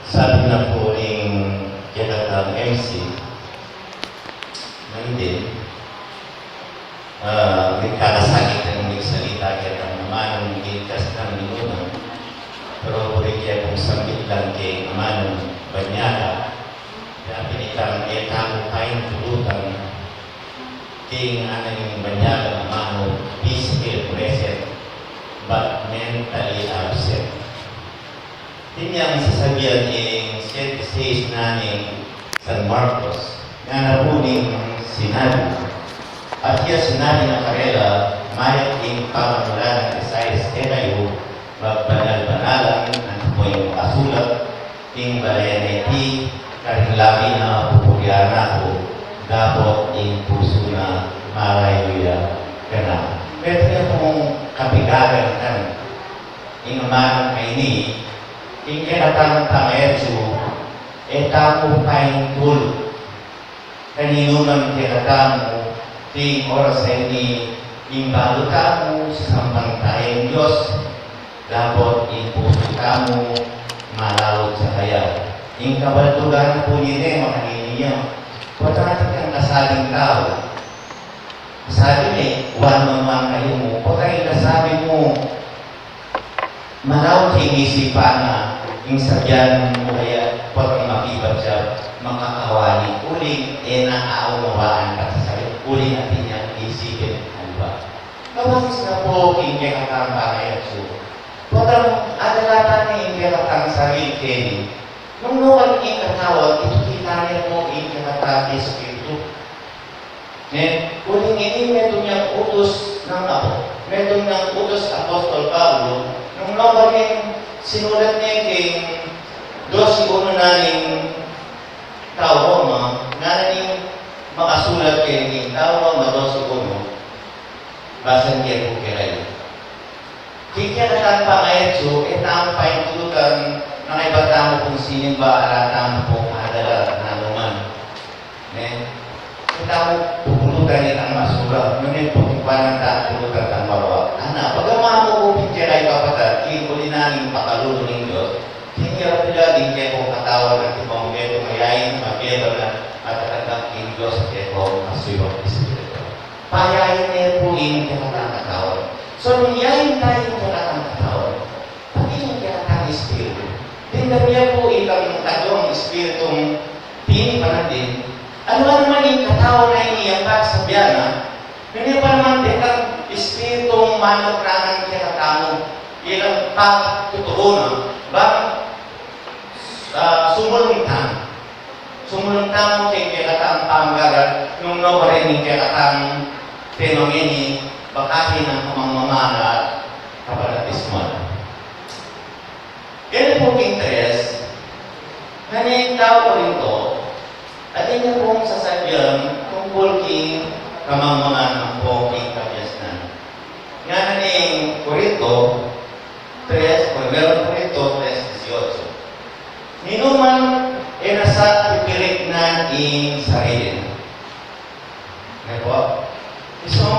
Sabi na po ng kinatang MC na hindi, nagkakasakit ng nagsalita kaya ng naman ng gikas ng nilunan. Pero rin kaya kung sambit lang kay naman ng banyaka, kaya pinitang etang kain tulutan king anang banyaka naman ng physically present but mentally absent. Hindi ang sasabihan ng 76 na ni San Marcos nga napuning sinabi. At iya sinabi na karela, mayat king pamamulan ng Isaias kayo, magbanal-banalan ang po yung asulat, king balayaneti, karing labi na pupugyan ako, dapat yung puso na marayuya ka na. Pero kaya kung kapigagan kan, inumanang kaini, king kinatang tamerso, etamo kain tul, kanino man kinatamo, ting oras ni imbalo kamo sa sampantayang Diyos, dapat ipuso kamo malawot sa kaya. Yung kabaltugan po niya makaniniya, patatik ang kasaling tao. Sabi niya, one-on-one kayo mo, patatik kasabi mo, malawot yung isipan na yung sabyan mo kaya pag makibat siya, makakawali. Uling, naaunawaan ka sa sayo. Uling natin niyang isipin. Ano ba? Kawasis na po, hindi katang bakay at so. Pagkang adalatan ni hindi katang sarili kini. Nung nuwan yung katawag, ito kita niya mo hindi katang espiritu. Uling ini, meron niyang utos ng ako. Meron niyang utos Apostol Pablo. Nung nuwan yung sinulat niya king 12 na ning tao Roma, na ning makasulat kayo ning tao Roma 12 basan niya po kiray. Kikiratan pa ngayon so, ang paintulutan ng ibata mo kung sinin ba alata mo po kahadala na naman. Kita mo pupulutan niya ang masura, ngunit po ipanan ta pupulutan ang marwa. Pagkama mo po pinkiray kapatid, ikuli namin pakalulo ng Diyos, hinirap nila din kayo kung katawag at ibang beto mayayin, magbeto na at katagak ng Diyos kayo kung asuyong Espiritu. Payayin niya po yung katawag. So, nung yayin tayo yung katawag, pati yung katawag Espiritu, tindag niya po ilang tatlong Espiritong tini pa natin, ano naman yung katawag na iniyang pagsabihan na, hindi pa naman dekang Espiritong manokranan kaya katamo, ilang pagtuturo na, bakit sumulungtan. Sumulungtan mo kaya katang panggaran, nung nawarinig kaya katang fenomeni, bakahin ng pamamamana kapalatismal. Ganyan pong interest, ngayon tao ko rin to, at yun pong sasabihan tungkol king kamamaman ng pong king kabyasnan. Nga na ning Corinto 3, Primero Corinto 3:18. Ninuman nasa pipirik na ing sarili. Ngayon po, isang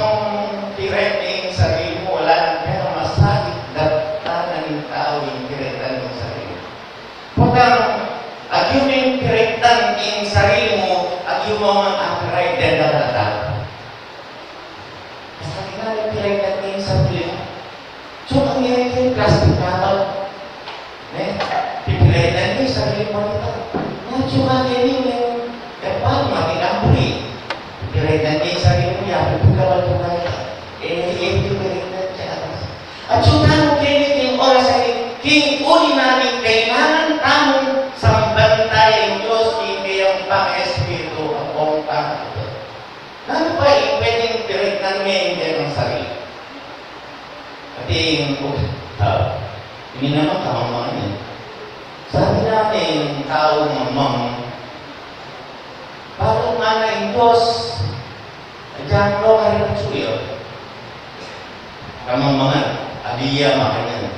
pipirik ing sarili mo, wala pero masakit daptanan ng tao yung piritan ng sarili. Pagkang at yung piritan ing sarili mo at yung mga upright din na natatap. Masakit na yung piritan ing sarili mo. So, ang yan yung plastic kapal. Pipilitan niyo sa sarili mo nito. Nga, cuma yan yung kapal, makinamburi. Pipilitan niyo sa sarili mo yan, pipikawal mo na ito. Pipilitan siya atas. At cuma mo kayo yung oras ay king uli namin kailangan tamong sambantay ang Diyos, hindi yung pang-espiritu ang buong tao. Ano pa yung pwedeng pipilitan niya yung sarili? At hindi naman kamamahan yan. Sabi natin, tao mamang, bago nga na yung Diyos, dyan mo ka rin ang suyo. Kamamahan, abiya makanyan.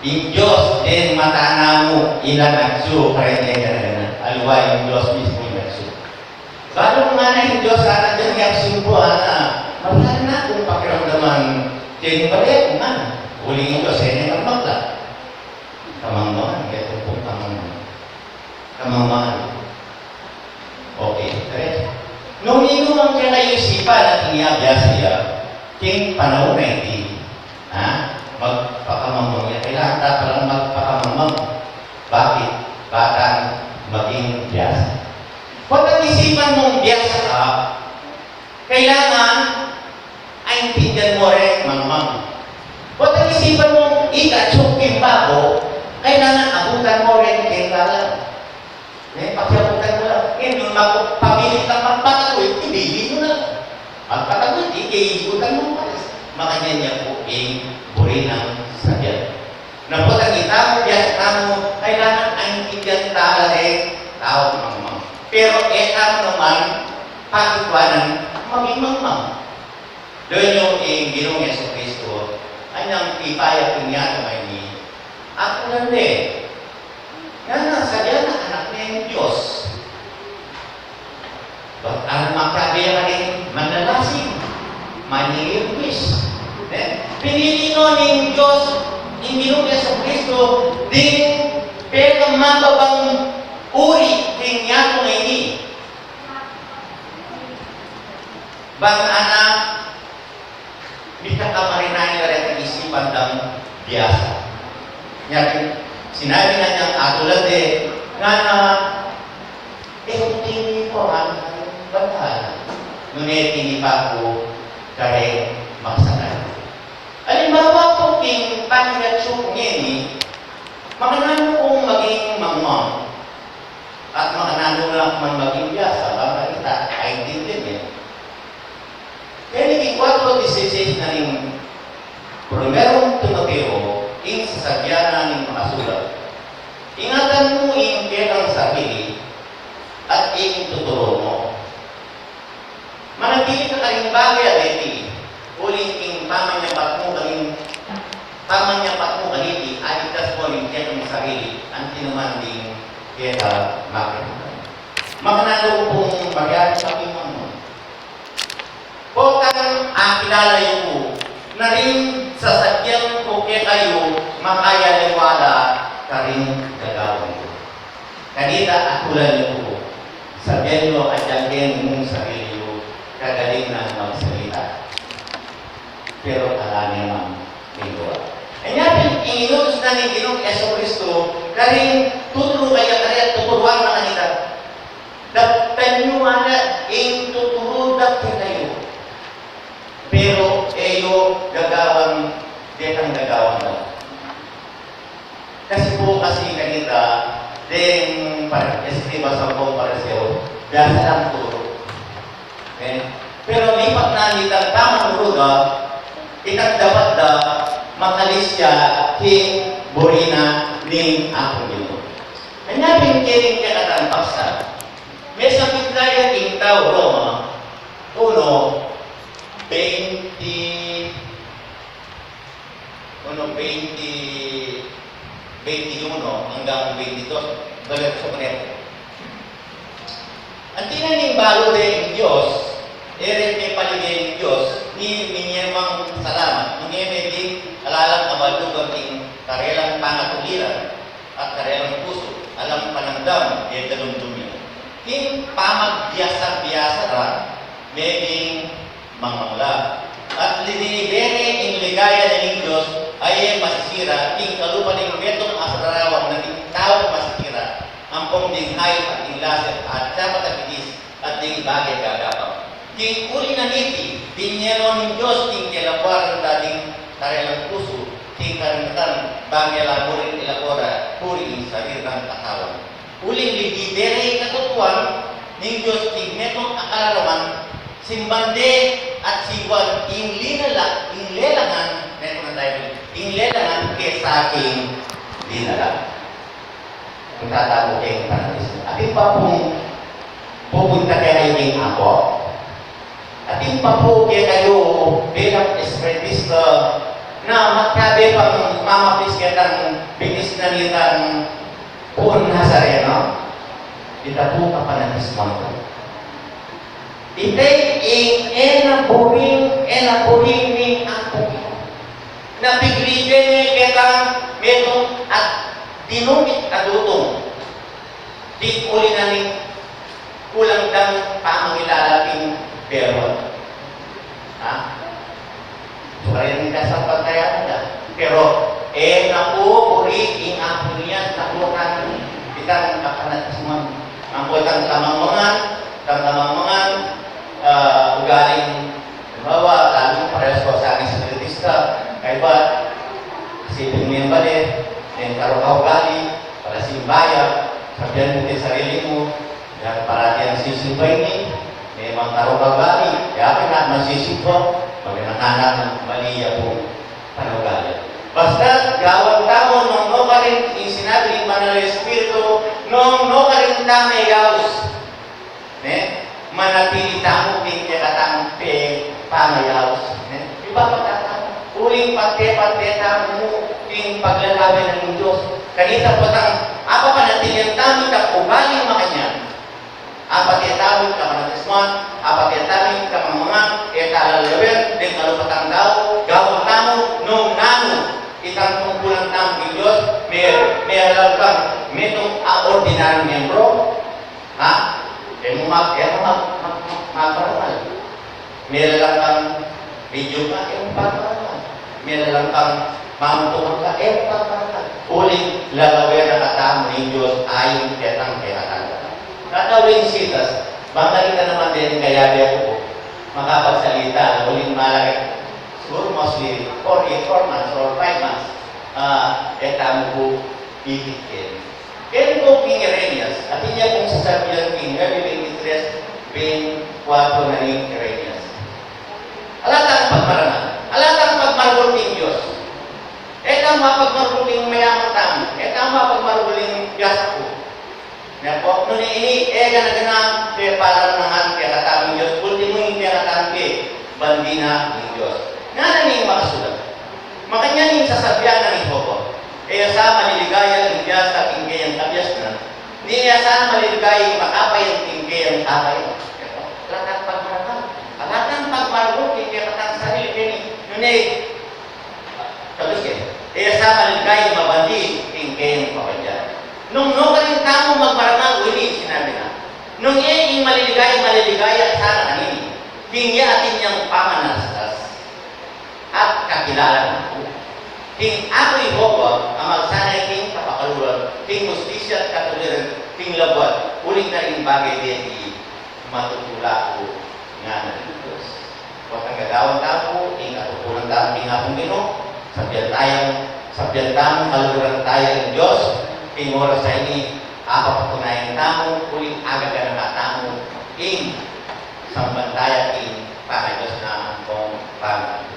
Yung Diyos, din matana mo, ilang aksu, kaya na alwa yung Diyos mismo yung aksu. Bago nga na yung Diyos, sana dyan yung aksu po, marami na kung pakiramdaman, din balik, uling yung Diyos, yan yung magmakla. Kamangmangan, kaya itong kamangmangan. kamamahal. Okay, correct? Nung inuman kaya kayo isipan at iniabya siya, king panahon na hindi, magpakamamang niya. Kailangan ta palang magpakamamang. Bakit? Baka maging biyasa. Huwag ang isipan mong biyasa ka, kailangan ay intindihan mo rin mamang. Huwag ang isipan mong ikatsukking bago, kailangan abutan mo rin kay kalang. Pagsabutan mo lang. Yung pamilit ng magpatagoy, ibili mo na. Magpatagoy, ikaibutan mo pa. Makanya niya po buri ng sadya. Na po nakita mo, biyasa mo, kailangan ay intindihan tala rin tao mamang. Pero etang naman, pakitwanan, maging mamang. Doon yung Ginoong Yesu Cristo, anyang ipaya kong niya naman ni, ako lang din. Yan na, sadya na anak niya yung Diyos. Ang makabaya rin manlalasing, maniliwis. Pinili no ng Diyos, ng Ginoong Yesu Cristo, din pero mababang uri ng yato ngayon. Bang anak, bita ka marinahin na rin ang isipan ng biyasa. Sinabi na niyang atulad nga na tingin ko ang bantahan. Ngunit hindi pa ako kare maksakan. Alimbawa po king panigatsyo ngayon, makanano kong maging mamang at makanano lang man maging biyasa, baka kita ay din din. Kaya naging 4:16 na rin Primerong Timoteo, ing sasagyanan ng makasulat. Ingatan mo ing kailang sarili at ing tuturo mo. Manatili ka kaling bagay at iti, uling ing pamanyapat mo kaliti, aditas mo ing kailang sarili, ang tinumanding kaya makita. Makanalo pong bagay sa pimang mo. O kang kilala yung na rin sa sadyang ko kaya kayo makaya liwala ka rin gagawin ko. Kanita akulan niyo po. Sabihan niyo at yakin mong sarili niyo kagaling na magsalita. Pero alani naman tinggawa. Ay natin, inutos na ni Ginoong Yesu Cristo karing tuturo kaya at tuturuan na kanita. Daptan niyo wala ing tuturo daptan kayo. Pero eyo gagawang detang gagawang lang. Kasi kanita din estima sa pong pareseo biasa lang turo. Pero lipat na nitang tamang ruga itang dapat da makalis siya king burina ning akong Ginoo. Kanya pinkiring kaya katang paksa. May sakit kaya king tao Roma 21 hanggang 22. Balik sa panero. Ang tinaning balo din Diyos, may paligay ng Diyos, ni minyemang salamat. Nungeme din alalang kabaldugang ting karelang pangatuliran at karelang puso, alam panandam, dalumdum yun. Ting pamagbiasa-biasa ra, may ding mamangla. At linibere in ligaya ng Diyos ay masisira, king kalupa ng metong asararawang na tao masisira, ang pong ding hayop at ding laser at dapat apitis at ding bagay kagapang. King uri na niti, binyero ng Diyos, king kilapwar ng dating karelang puso, king karimatan, bagay laborin ilakora, puri sa rirang katawan. Uling ligibere katutuan ng Diyos, king metong akalaraman, simbande at siwan, inglelangan, inglelangan kesa aking dinala. Kung tatago kayong panalis. Ating pa pong pupunta kayo ng ako. Ating pa po kayo bilang espiritista na magkabi pang mamapis kitang bigis na nitang puon Nazareno. Kita po kapanalis mo. Itay enabuhin ni ako. Napiglitin kita metong at dinumit adutong. Di uli na rin kulang dang pamangilalating pero. Ha? Surayan ka sa pagkayan na. Pero, naku, uri, ingapon yan, nakuha kitang kapanatisman. Ang puwetang tamang-mangan, ugaling, halimbawa, lalo parehas ko sa aking spiritista, kaya ba, isipin mo yung balit, yung karukaw gali, para simbaya, sabihan mo yung sarili mo, yan parati ang sisimbay ni, may mga karukaw gali, kaya ka na masisipon, maganahanap ng maliya po, panugali. Basta, gawang tamo, nung no ka rin, yung sinabi ng Banal Espiritu, nung no ka rin tamay gaws, manatili tamo, pinti katang pangayaws. Diba pagkatamo? Uling pagte tamo mo, yung paglalawin ng Diyos. Kanita po tang, apa panatili ang tamo, ugaling makanya. Apat tawid ka manatisman, apat tawid ka mga talalawin, din kalupatang daw, gawang tamo, nung nano, itang tungkulang tamo ng Diyos, may alam kang, may itong ordinaryong membro, ha? Magparamal. May alam kang video ka, magparamal. May alam kang mamutungan ka, magparamal. Uling lalawin na katamo ng Diyos, ayon ketang kaya Katawin sitas, banggalin ka naman din kayabi ako makapagsalita, uling malaki, siguro mostly 4 months or 5 months, tamo po ikikin. Kaya po King Irenaeus, at niya pong sasabihan King, Reveling Interest, being 4 na ni Irenaeus. Alatang pagmarangan, alatang pagmaruling Diyos. Etang mapagmaruling mayamang tamo, etang mapagmaruling Diyos ko. Na po, nung ini, gana-gana, kaya parang nangan kaya kataming Diyos, ultimo yung kaya kataming bandina ng Diyos. Nga na niyong makasulat. Makanya niyong sasabihan ng Ihobo, sa maliligaya ng Diyos sa tinggayang kabyas na, niya sa maliligaya makapay ang tinggayang kapay. Alatang pagmarangan. Alatang pagmarunong, kaya katang sarili, nunay, tapos sa maliligaya mabandi, tinggayang kapadyan. Nung no ka rin tamo magmarangang uli, sinabi na. Nung yung maliligaya sana kanini, tingya atin niyang pamanastas at kakilala na ako. Ting ako'y hopwa, ang magsanay ting kapakaluran, ting justisya at katuliran, ting labot, uling na rin bagay din matutula ko nga na Diyos. Huwag ang gagawang tamo, ting katutulang tamo, ting akong gino, sabyan tamo, kaluran tayo ng Diyos, ting oras sa ini, patunayan tamo, uling aga ka na tamo, ing sambantaya, ing para Diyos na